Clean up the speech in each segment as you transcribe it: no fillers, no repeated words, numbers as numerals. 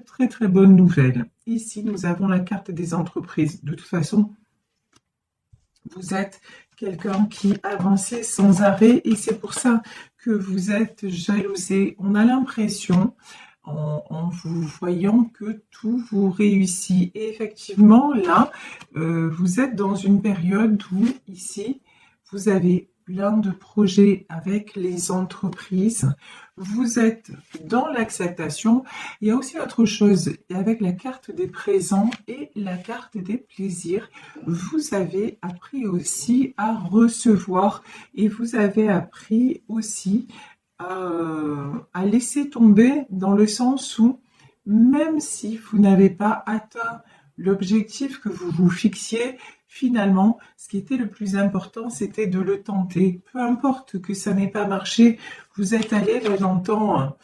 très très bonne nouvelle. Ici, nous avons la carte des entreprises. De toute façon, vous êtes quelqu'un qui avançait sans arrêt et c'est pour ça que vous êtes jalousé. On a l'impression, en vous voyant, que tout vous réussit. Et effectivement, là, vous êtes dans une période où, ici, vous avez plein de projets avec les entreprises. Vous êtes dans l'acceptation. Il y a aussi autre chose, avec la carte des présents et la carte des plaisirs, vous avez appris aussi à recevoir et vous avez appris aussi à laisser tomber dans le sens où même si vous n'avez pas atteint l'objectif que vous vous fixiez, finalement, ce qui était le plus important, c'était de le tenter. Peu importe que ça n'ait pas marché, vous êtes allé, là j'entends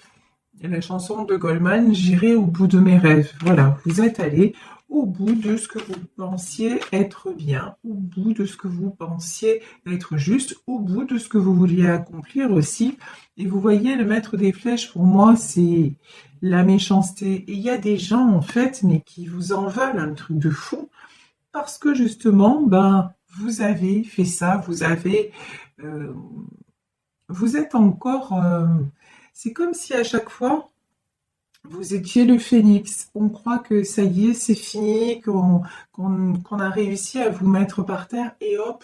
la chanson de Goldman, j'irai au bout de mes rêves. Voilà, vous êtes allé au bout de ce que vous pensiez être bien, au bout de ce que vous pensiez être juste, au bout de ce que vous vouliez accomplir aussi. Et vous voyez, le maître des flèches, pour moi, c'est la méchanceté. Et il y a des gens, en fait, mais qui vous en veulent un truc de fou, parce que justement, ben, vous avez fait ça, euh, vous êtes encore, c'est comme si à chaque fois, vous étiez le phénix. On croit que ça y est, c'est fini, qu'on a réussi à vous mettre par terre et hop,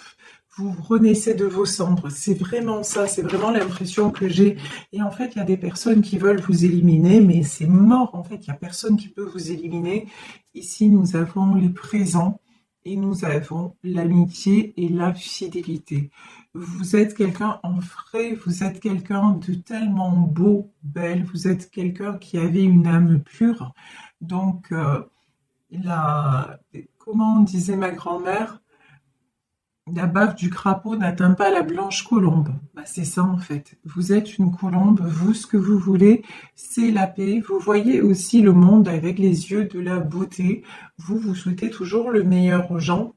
vous renaissez de vos cendres. C'est vraiment ça, c'est vraiment l'impression que j'ai. Et en fait, il y a des personnes qui veulent vous éliminer, mais c'est mort. En fait, il n'y a personne qui peut vous éliminer. Ici, nous avons les présents et nous avons l'amitié et la fidélité. Vous êtes quelqu'un en vrai, vous êtes quelqu'un de tellement beau, belle, vous êtes quelqu'un qui avait une âme pure. Donc, la, comment disait ma grand-mère, la bave du crapaud n'atteint pas la blanche colombe. Bah, c'est ça en fait. Vous êtes une colombe, vous, ce que vous voulez, c'est la paix. Vous voyez aussi le monde avec les yeux de la beauté. Vous souhaitez toujours le meilleur aux gens.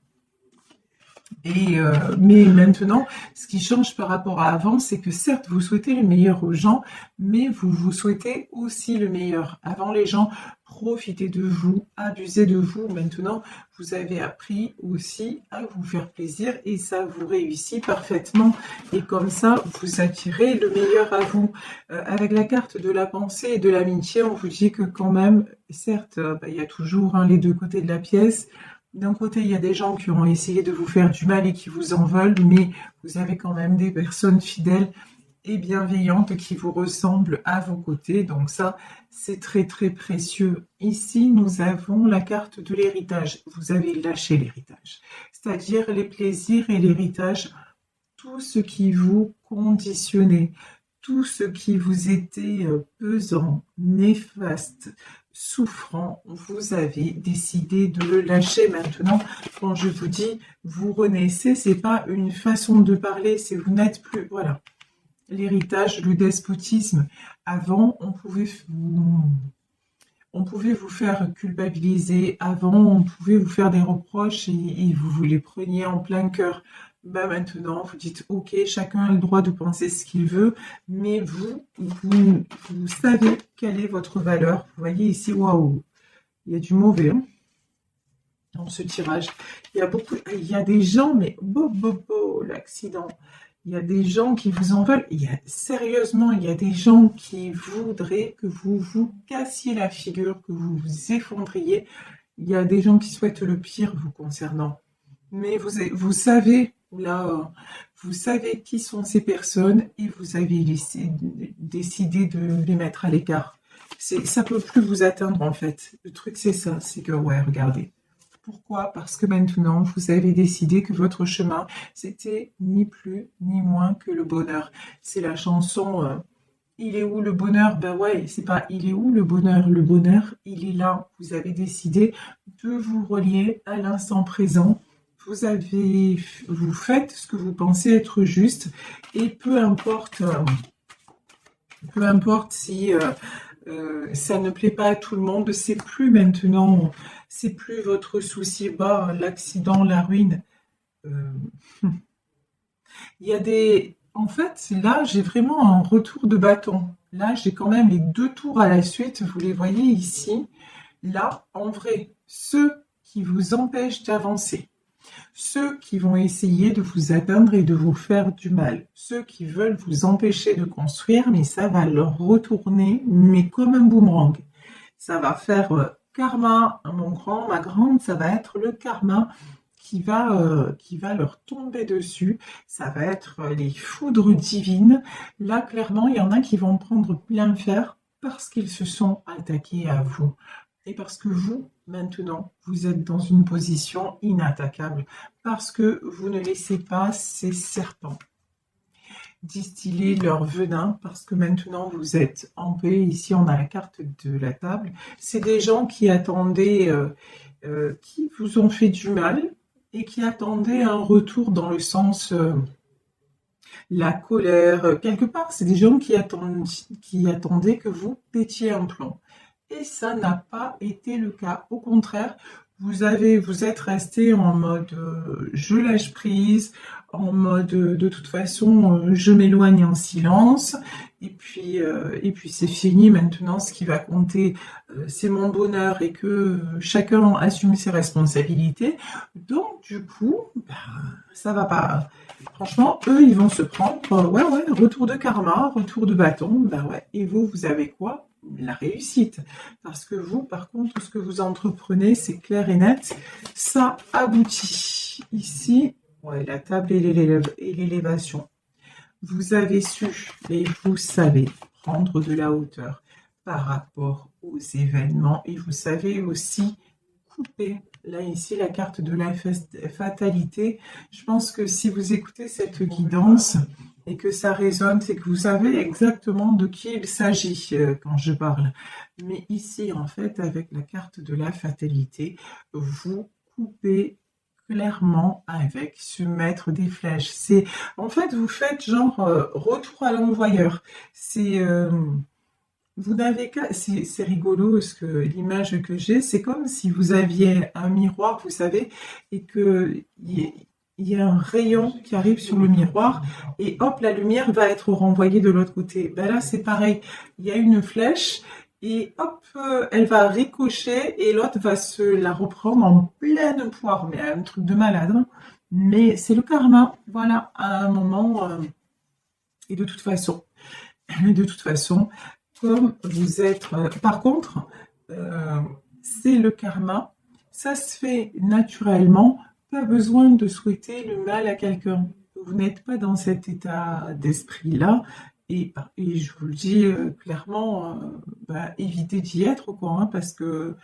Mais maintenant, ce qui change par rapport à avant, c'est que certes, vous souhaitez le meilleur aux gens, mais vous souhaitez aussi le meilleur. Avant, les gens profitaient de vous, abusaient de vous. Maintenant, vous avez appris aussi à vous faire plaisir et ça vous réussit parfaitement. Et comme ça, vous attirez le meilleur à vous. Avec la carte de la pensée et de l'amitié, on vous dit que quand même, certes, il y a toujours les deux côtés de la pièce. D'un côté, il y a des gens qui ont essayé de vous faire du mal et qui vous en veulent, mais vous avez quand même des personnes fidèles et bienveillantes qui vous ressemblent à vos côtés. Donc ça, c'est très très précieux. Ici, nous avons la carte de l'héritage. Vous avez lâché l'héritage, c'est-à-dire les plaisirs et l'héritage, tout ce qui vous conditionnait, tout ce qui vous était pesant, néfaste, souffrant, vous avez décidé de le lâcher maintenant. Quand je vous dis vous renaissez, c'est pas une façon de parler, c'est vous n'êtes plus, voilà. L'héritage, le despotisme. Avant, on pouvait vous faire culpabiliser. Avant, on pouvait vous faire des reproches et vous les preniez en plein cœur. Bah maintenant, vous dites, ok, chacun a le droit de penser ce qu'il veut, mais vous savez quelle est votre valeur. Vous voyez ici, waouh, il y a du mauvais dans ce tirage. Il y a des gens, mais l'accident. Il y a des gens qui vous en veulent. Sérieusement, il y a des gens qui voudraient que vous vous cassiez la figure, que vous vous effondriez. Il y a des gens qui souhaitent le pire vous concernant. Mais vous savez, là, vous savez qui sont ces personnes et vous avez décidé de les mettre à l'écart. Ça peut plus vous atteindre en fait. Le truc c'est ça, c'est que ouais, regardez. Pourquoi? Parce que maintenant, vous avez décidé que votre chemin, c'était ni plus ni moins que le bonheur. C'est la chanson Il est où le bonheur? Ben ouais, c'est pas il est où le bonheur? Le bonheur, il est là. Vous avez décidé de vous relier à l'instant présent. Vous faites ce que vous pensez être juste et peu importe si ça ne plaît pas à tout le monde, c'est plus maintenant, c'est plus votre souci. Bah, l'accident, la ruine. euh, il y a en fait, là, j'ai vraiment un retour de bâton. Là, j'ai quand même les deux tours à la suite. Vous les voyez ici. Là, en vrai, ceux qui vous empêchent d'avancer, ceux qui vont essayer de vous atteindre et de vous faire du mal, ceux qui veulent vous empêcher de construire, mais ça va leur retourner, mais comme un boomerang. Ça va faire karma, mon grand, ma grande, ça va être le karma qui va leur tomber dessus. Ça va être les foudres divines. Là, clairement, il y en a qui vont prendre plein fer parce qu'ils se sont attaqués à vous. Et parce que vous, maintenant, vous êtes dans une position inattaquable. Parce que vous ne laissez pas ces serpents distiller leur venin. Parce que maintenant, vous êtes en paix. Ici, on a la carte de la table. C'est des gens qui attendaient, qui vous ont fait du mal et qui attendaient un retour dans le sens... la colère, quelque part, c'est des gens qui attendaient que vous pétiez un plomb. Et ça n'a pas été le cas. Au contraire, vous êtes resté en mode je lâche prise, en mode de toute façon je m'éloigne en silence. Et puis c'est fini maintenant. Ce qui va compter, c'est mon bonheur et que chacun assume ses responsabilités. Donc du coup, ça va pas. Franchement, eux, ils vont se prendre, ouais, retour de karma, retour de bâton, bah ouais. Et vous, vous avez quoi? La réussite. Parce que vous, par contre, tout ce que vous entreprenez, c'est clair et net, ça aboutit. Ici, ouais, la table et l'élévation. Vous avez su et vous savez prendre de la hauteur par rapport aux événements et vous savez aussi couper. Là, ici, la carte de la fatalité. Je pense que si vous écoutez cette guidance et que ça résonne, c'est que vous savez exactement de qui il s'agit quand je parle. Mais ici, en fait, avec la carte de la fatalité, vous coupez clairement avec ce maître des flèches. C'est, en fait, vous faites genre retour à l'envoyeur. C'est... vous n'avez qu'à... C'est rigolo parce que l'image que j'ai, c'est comme si vous aviez un miroir, vous savez, et qu'il y a un rayon qui arrive sur le miroir et hop, la lumière va être renvoyée de l'autre côté. Ben là, c'est pareil. Il y a une flèche et hop, elle va ricocher et l'autre va se la reprendre en pleine poire. Mais un truc de malade, hein. Mais c'est le karma. Voilà, à un moment... et de toute façon... comme vous êtes... par contre, c'est le karma. Ça se fait naturellement. Pas besoin de souhaiter le mal à quelqu'un. Vous n'êtes pas dans cet état d'esprit-là. Et je vous le dis clairement, évitez d'y être, quoi, hein, parce que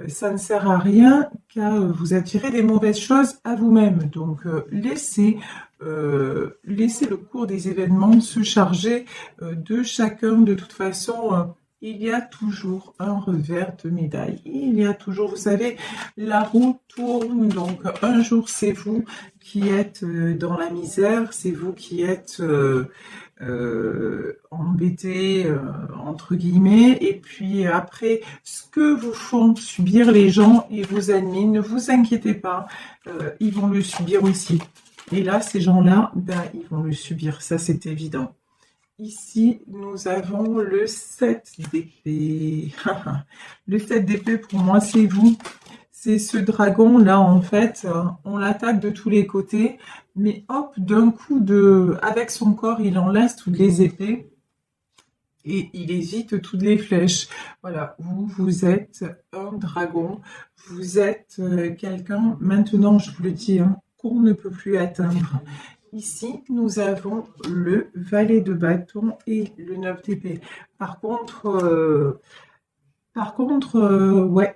ça ne sert à rien qu'à vous attirer des mauvaises choses à vous-même. Donc, laissez le cours des événements se charger de chacun. De toute façon, il y a toujours un revers de médaille. Il y a toujours, vous savez, la roue tourne. Donc, un jour, c'est vous qui êtes dans la misère, c'est vous qui êtes... embêté entre guillemets, et puis après ce que vous font subir les gens et vos ennemis, ne vous inquiétez pas, ils vont le subir aussi. Et là, ces gens-là, ils vont le subir, ça c'est évident. Ici, nous avons le 7 d'épée. Le 7 d'épée, pour moi, c'est vous. C'est ce dragon-là, en fait, on l'attaque de tous les côtés, mais hop, d'un coup, avec son corps, il enlace toutes les épées et il évite toutes les flèches. Voilà, vous êtes un dragon, vous êtes quelqu'un, maintenant, je vous le dis, hein, qu'on ne peut plus atteindre. Ici, nous avons le valet de bâton et le 9 d'épée. Par contre, ouais.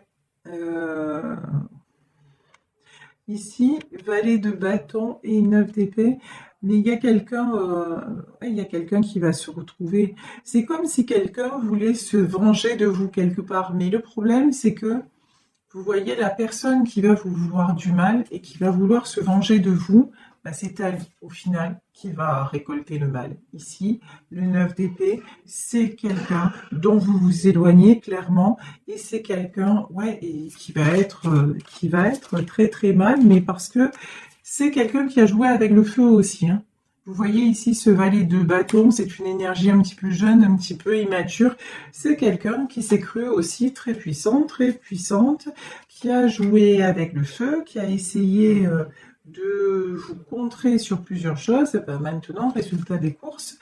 Ici, valet de bâton et 9 d'épée, mais il y a quelqu'un qui va se retrouver. C'est comme si quelqu'un voulait se venger de vous quelque part. Mais le problème, c'est que vous voyez la personne qui va vous vouloir du mal et qui va vouloir se venger de vous, c'est elle, au final, qui va récolter le mal. Ici, le 9 d'épée, c'est quelqu'un dont vous vous éloignez clairement, et c'est quelqu'un, qui va être très très mal, mais parce que c'est quelqu'un qui a joué avec le feu aussi, hein. Vous voyez ici ce valet de bâton, c'est une énergie un petit peu jeune, un petit peu immature. C'est quelqu'un qui s'est cru aussi très puissant, très puissante, qui a joué avec le feu, qui a essayé de vous contrer sur plusieurs choses. Maintenant, résultat des courses,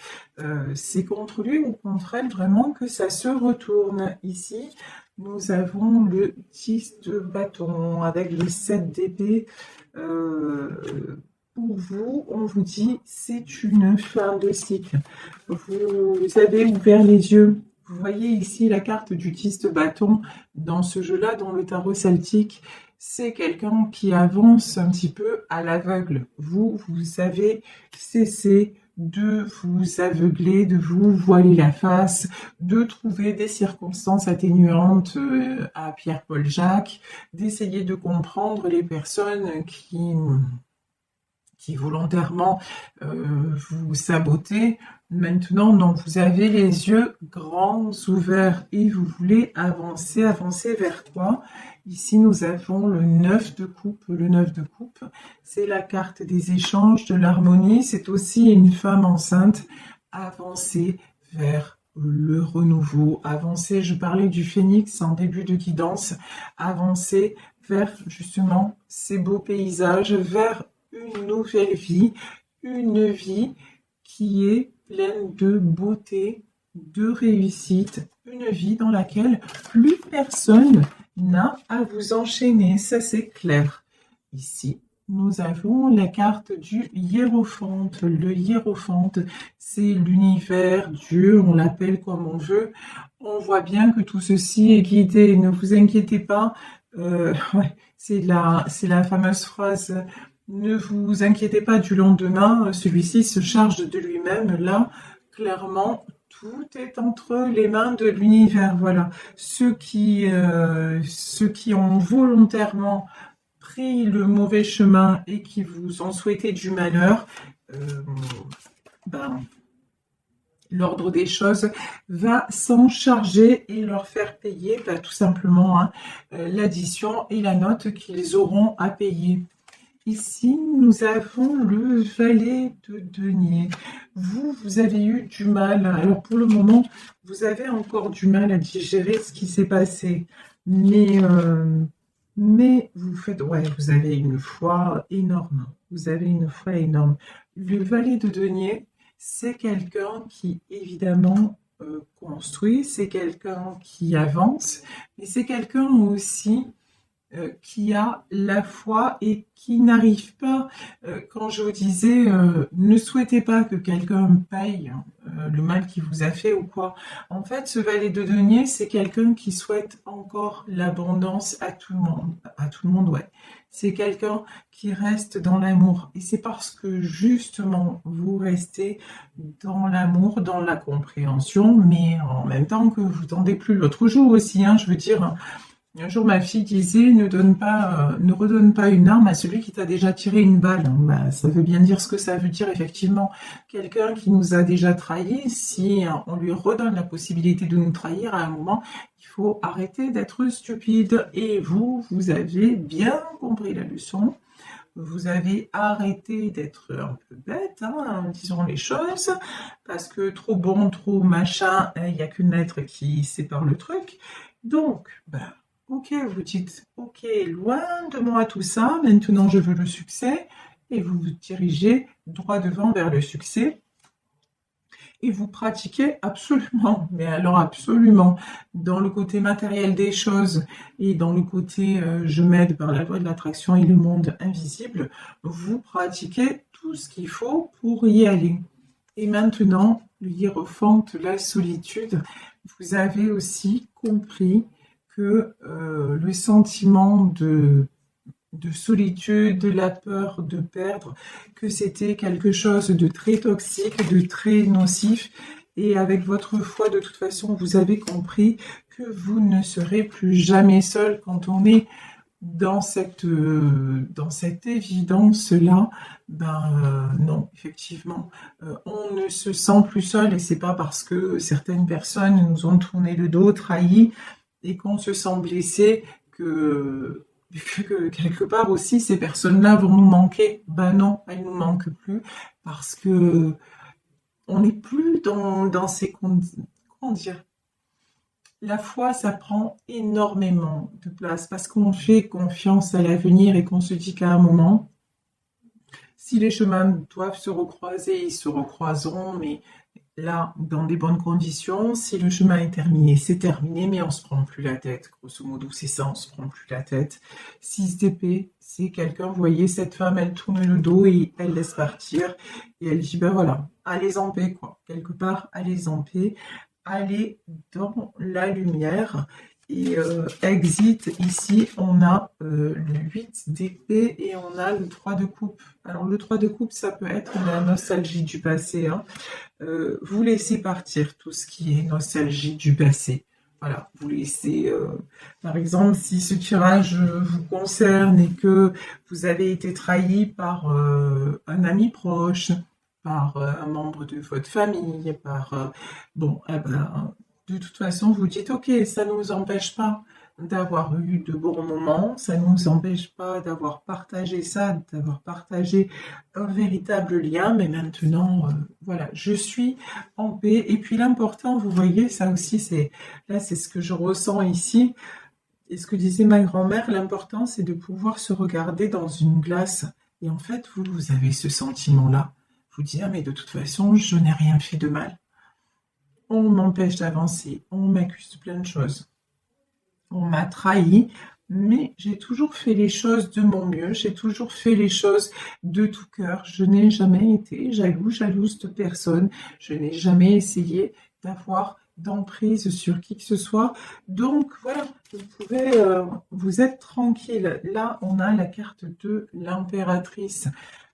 c'est contre lui ou contre elle vraiment que ça se retourne. Ici, nous avons le 10 de bâton avec le 7 d'épée. Pour vous, on vous dit c'est une fin de cycle. Vous avez ouvert les yeux. Vous voyez ici la carte du 10 de bâton dans ce jeu-là, dans le tarot celtique. C'est quelqu'un qui avance un petit peu à l'aveugle. Vous avez cessé de vous aveugler, de vous voiler la face, de trouver des circonstances atténuantes à Pierre-Paul Jacques, d'essayer de comprendre les personnes qui volontairement vous sabotez. Maintenant, donc, vous avez les yeux grands ouverts et vous voulez avancer. Avancer vers quoi? Ici, nous avons le 9 de coupe. Le 9 de coupe, c'est la carte des échanges, de l'harmonie. C'est aussi une femme enceinte. Avancer vers le renouveau. Avancer, je parlais du phénix en début de guidance. Avancer vers, justement, ces beaux paysages, vers une nouvelle vie, une vie qui est pleine de beauté, de réussite, une vie dans laquelle plus personne n'a à vous enchaîner, ça c'est clair. Ici, nous avons la carte du hiérophante. Le hiérophante, c'est l'univers, Dieu, on l'appelle comme on veut. On voit bien que tout ceci est guidé, ne vous inquiétez pas. Ouais, c'est la fameuse phrase. Ne vous inquiétez pas du lendemain, celui-ci se charge de lui-même. Là, clairement, tout est entre les mains de l'univers. Voilà. Ceux qui ont volontairement pris le mauvais chemin et qui vous ont souhaité du malheur, l'ordre des choses va s'en charger et leur faire payer tout simplement l'addition et la note qu'ils auront à payer. Ici, nous avons le valet de denier. Vous avez eu du mal. Alors, pour le moment, vous avez encore du mal à digérer ce qui s'est passé. Mais vous avez une foi énorme. Vous avez une foi énorme. Le valet de denier, c'est quelqu'un qui, évidemment, construit. C'est quelqu'un qui avance. Mais c'est quelqu'un aussi qui a la foi et qui n'arrive pas, quand je vous disais, ne souhaitez pas que quelqu'un paye le mal qu'il vous a fait ou quoi. En fait, ce valet de denier, c'est quelqu'un qui souhaite encore l'abondance à tout le monde, ouais. C'est quelqu'un qui reste dans l'amour. Et c'est parce que justement, vous restez dans l'amour, dans la compréhension, mais en même temps que vous tendez plus. L'autre jour aussi, je veux dire, un jour, ma fille disait, ne redonne pas une arme à celui qui t'a déjà tiré une balle. Ça veut bien dire ce que ça veut dire, effectivement. Quelqu'un qui nous a déjà trahis, si on lui redonne la possibilité de nous trahir à un moment, il faut arrêter d'être stupide. Et vous avez bien compris la leçon. Vous avez arrêté d'être un peu bête, disons les choses, parce que trop bon, trop machin, il n'y a qu'une lettre qui sépare le truc. Donc, ok, vous dites, ok, loin de moi tout ça, maintenant je veux le succès, et vous vous dirigez droit devant vers le succès, et vous pratiquez absolument, mais alors absolument, dans le côté matériel des choses, et dans le côté je m'aide par la loi de l'attraction et le monde invisible, vous pratiquez tout ce qu'il faut pour y aller. Et maintenant, le hiérophante, la solitude, vous avez aussi compris que le sentiment de solitude, de la peur de perdre, que c'était quelque chose de très toxique, de très nocif. Et avec votre foi, de toute façon, vous avez compris que vous ne serez plus jamais seul quand on est dans cette évidence-là. Non, effectivement, on ne se sent plus seul et c'est pas parce que certaines personnes nous ont tourné le dos, trahi, et qu'on se sent blessé vu que quelque part aussi, ces personnes-là vont nous manquer. Ben non, elles nous manquent plus parce que on n'est plus dans ces conditions. Comment dire? La foi, ça prend énormément de place parce qu'on fait confiance à l'avenir et qu'on se dit qu'à un moment, si les chemins doivent se recroiser, ils se recroiseront, mais là, dans des bonnes conditions. Si le chemin est terminé, c'est terminé, mais on se prend plus la tête. Grosso modo, c'est ça, on se prend plus la tête. 6 d'épée, c'est quelqu'un, vous voyez, cette femme, elle tourne le dos et elle laisse partir. Et elle dit, ben voilà, allez en paix, quoi. Quelque part, allez en paix, allez dans la lumière. Et exit, ici, on a le 8 d'épée et on a le 3 de coupe. Alors, le 3 de coupe, ça peut être la nostalgie du passé, hein. Vous laissez partir tout ce qui est nostalgie du passé. Voilà, vous laissez, par exemple, si ce tirage vous concerne et que vous avez été trahi par un ami proche, par un membre de votre famille, par... bon, eh ben, de toute façon, vous dites, ok, ça ne nous empêche pas d'avoir eu de bons moments, ça ne nous empêche pas d'avoir partagé ça, d'avoir partagé un véritable lien, mais maintenant, voilà, je suis en paix. Et puis l'important, vous voyez, ça aussi, c'est ce que je ressens ici, et ce que disait ma grand-mère, l'important, c'est de pouvoir se regarder dans une glace. Et en fait, vous avez ce sentiment-là. Vous dire, mais de toute façon, je n'ai rien fait de mal. On m'empêche d'avancer, on m'accuse de plein de choses. On m'a trahi, mais j'ai toujours fait les choses de mon mieux, j'ai toujours fait les choses de tout cœur. Je n'ai jamais été jalouse de personne, je n'ai jamais essayé d'avoir d'emprise sur qui que ce soit. Donc voilà, vous pouvez, vous êtes tranquille. Là, on a la carte de l'impératrice.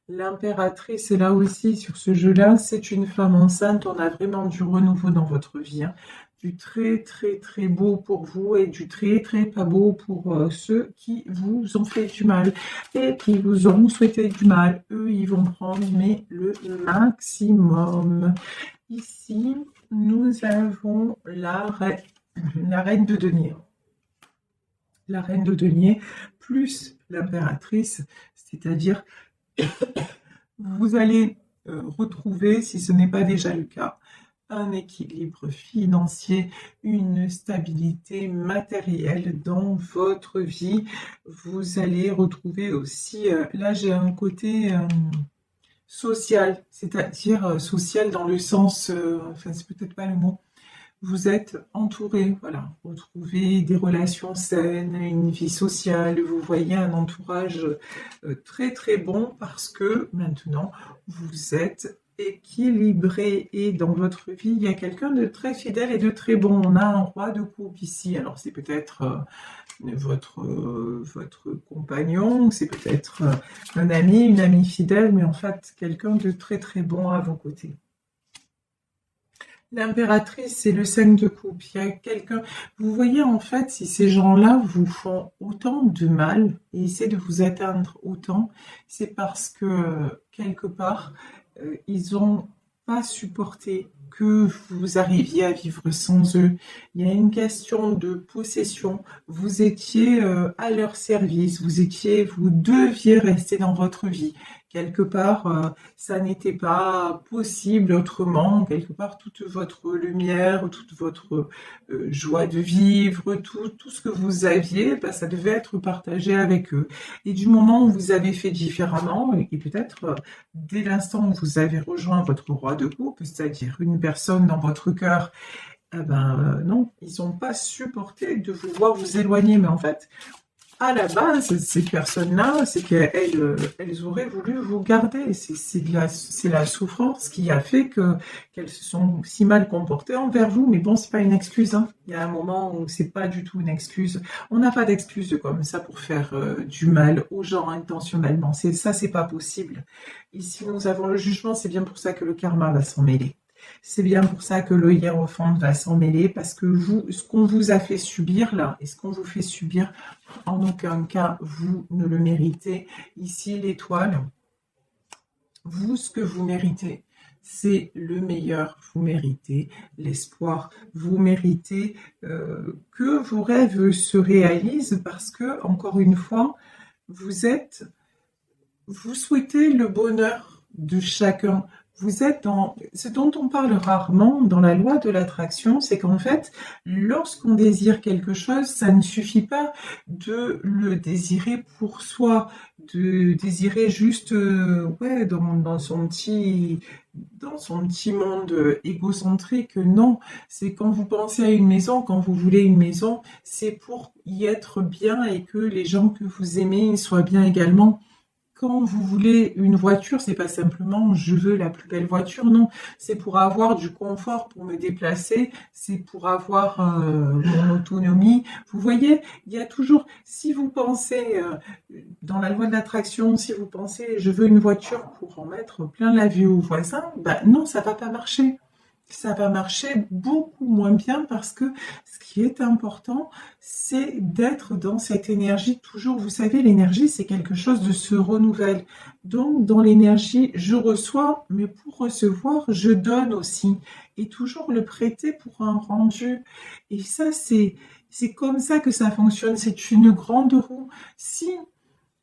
L'impératrice est là aussi sur ce jeu-là, c'est une femme enceinte, on a vraiment du renouveau dans votre vie, hein. Du très très très beau pour vous et du très très pas beau pour ceux qui vous ont fait du mal et qui vous ont souhaité du mal. Eux, ils vont prendre mais le maximum. Ici, nous avons la reine de denier. La reine de denier plus l'impératrice, c'est-à-dire vous allez retrouver, si ce n'est pas déjà le cas, un équilibre financier, une stabilité matérielle dans votre vie. Vous allez retrouver aussi, là j'ai un côté social, c'est-à-dire social dans le sens, enfin c'est peut-être pas le mot, vous êtes entouré, voilà, vous trouvez des relations saines, une vie sociale, vous voyez un entourage très très bon parce que maintenant vous êtes équilibré et dans votre vie il y a quelqu'un de très fidèle et de très bon. On a un roi de coupe ici, alors c'est peut-être votre compagnon, c'est peut-être un ami, une amie fidèle, mais en fait quelqu'un de très très bon à vos côtés. L'impératrice, c'est le 5 de coupe. Il y a quelqu'un. Vous voyez, en fait, si ces gens-là vous font autant de mal et essaient de vous atteindre autant, c'est parce que, quelque part, ils n'ont pas supporté que vous arriviez à vivre sans eux. Il y a une question de possession. Vous étiez à leur service. Vous deviez rester dans votre vie. Quelque part, ça n'était pas possible autrement. Quelque part, toute votre lumière, toute votre joie de vivre, tout ce que vous aviez, ben, ça devait être partagé avec eux. Et du moment où vous avez fait différemment, et peut-être dès l'instant où vous avez rejoint votre roi de coupe, c'est-à-dire une personne dans votre cœur, eh ben non, ils n'ont pas supporté de vous voir vous éloigner. Mais en fait, à la base, ces personnes-là, c'est qu'elles auraient voulu vous garder. C'est la souffrance qui a fait qu'elles se sont si mal comportées envers vous. Mais bon, c'est pas une excuse, hein. Il y a un moment où c'est pas du tout une excuse. On n'a pas d'excuse comme ça pour faire du mal aux gens intentionnellement. C'est pas possible. Ici, nous avons le jugement. C'est bien pour ça que le karma va s'en mêler. C'est bien pour ça que le hiérophante va s'en mêler, parce que vous, ce qu'on vous a fait subir là, et ce qu'on vous fait subir, en aucun cas, vous ne le méritez. Ici, l'étoile, vous, ce que vous méritez, c'est le meilleur. Vous méritez l'espoir, vous méritez que vos rêves se réalisent parce que, encore une fois, vous souhaitez le bonheur de chacun. Vous êtes dans ce dont on parle rarement dans la loi de l'attraction, c'est qu'en fait, lorsqu'on désire quelque chose, ça ne suffit pas de le désirer pour soi, de désirer juste ouais, dans son petit monde égocentrique. Non, c'est quand vous pensez à une maison, quand vous voulez une maison, c'est pour y être bien et que les gens que vous aimez soient bien également. Quand vous voulez une voiture, c'est pas simplement je veux la plus belle voiture, non, c'est pour avoir du confort pour me déplacer, c'est pour avoir mon autonomie. Vous voyez, il y a toujours, si vous pensez dans la loi de l'attraction, si vous pensez je veux une voiture pour en mettre plein la vue aux voisins, ben non, ça va pas marcher. Ça va marcher beaucoup moins bien parce que ce qui est important, c'est d'être dans cette énergie toujours. Vous savez, l'énergie, c'est quelque chose de se renouvelle. Donc, dans l'énergie, je reçois, mais pour recevoir, je donne aussi. Et toujours le prêter pour un rendu. Et ça, c'est comme ça que ça fonctionne. C'est une grande roue. Si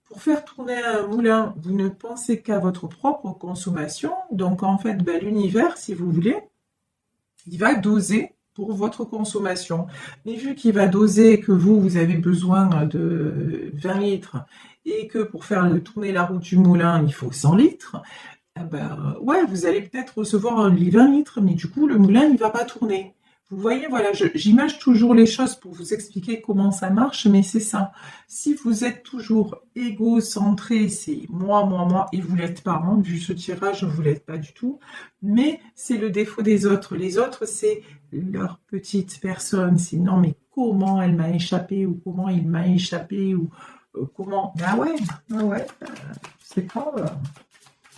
pour faire tourner un moulin, vous ne pensez qu'à votre propre consommation, donc en fait, ben, l'univers, si vous voulez, il va doser pour votre consommation. Mais vu qu'il va doser que vous avez besoin de 20 litres et que pour faire tourner la roue du moulin, il faut 100 litres, eh ben, ouais, vous allez peut-être recevoir les 20 litres, mais du coup, le moulin, il va pas tourner. Vous voyez, voilà, j'image toujours les choses pour vous expliquer comment ça marche, mais c'est ça. Si vous êtes toujours égocentré, c'est moi, et vous l'êtes pas, hein, vu ce tirage, vous l'êtes pas du tout, mais c'est le défaut des autres. Les autres, c'est leur petite personne. C'est non, mais comment elle m'a échappé, ou comment il m'a échappé, ou comment. Ah ouais, c'est pas.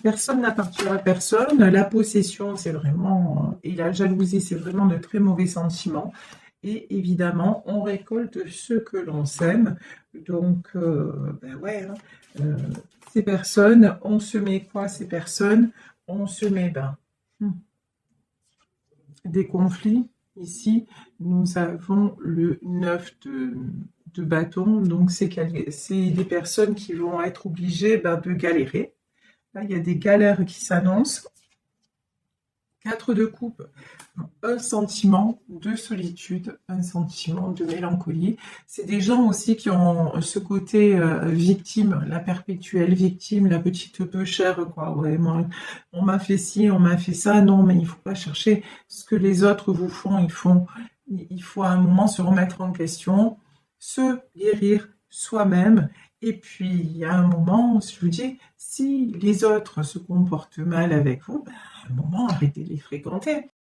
Personne n'appartient à personne. La possession, c'est vraiment, et la jalousie, c'est vraiment de très mauvais sentiments. Et évidemment, on récolte ce que l'on sème. Donc, ben ouais, hein, euh, ces personnes, on se met quoi, ces personnes? On se met des conflits. Ici, nous avons le 9 de bâton. Donc, c'est des personnes qui vont être obligées de galérer. Là, il y a des galères qui s'annoncent. 4 de coupe, un sentiment de solitude, un sentiment de mélancolie. C'est des gens aussi qui ont ce côté victime, la perpétuelle victime, la petite peu chère, quoi. Ouais, moi, on m'a fait ci, on m'a fait ça. Non, mais il faut pas chercher ce que les autres vous font. Il faut à un moment se remettre en question, se guérir soi-même. Et puis, il y a un moment, je vous dis, si les autres se comportent mal avec vous, ben, à un moment, arrêtez de les fréquenter.